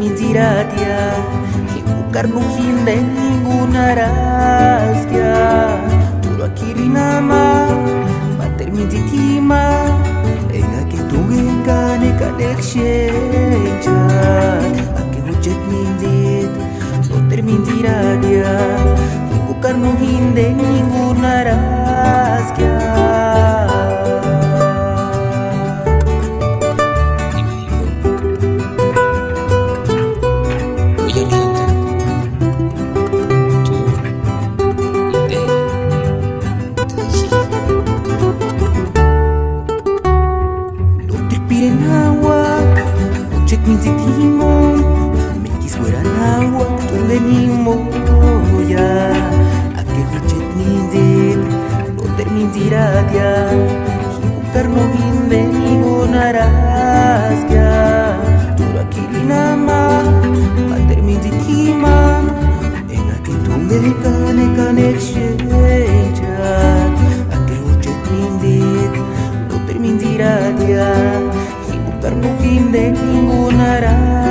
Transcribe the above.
terminziratia y buscar no fin de ninguna rastia. Puro aquí rinama, va terminzitima, en aquí tungen kane kalexchecha. Aquí huchet minzit, no terminziratia y buscar no fin de ninguna rastia. Check min sitimo, me quisuera agua, donde ni moya. A que huchet min dit, no terminziratia, y buscar no vinde ninguna raskia. Duro aquí linama, va terminzitima, en aquel tunge kane xecha. A que huchet min dit, no terminziratia, no fin de ninguna razón.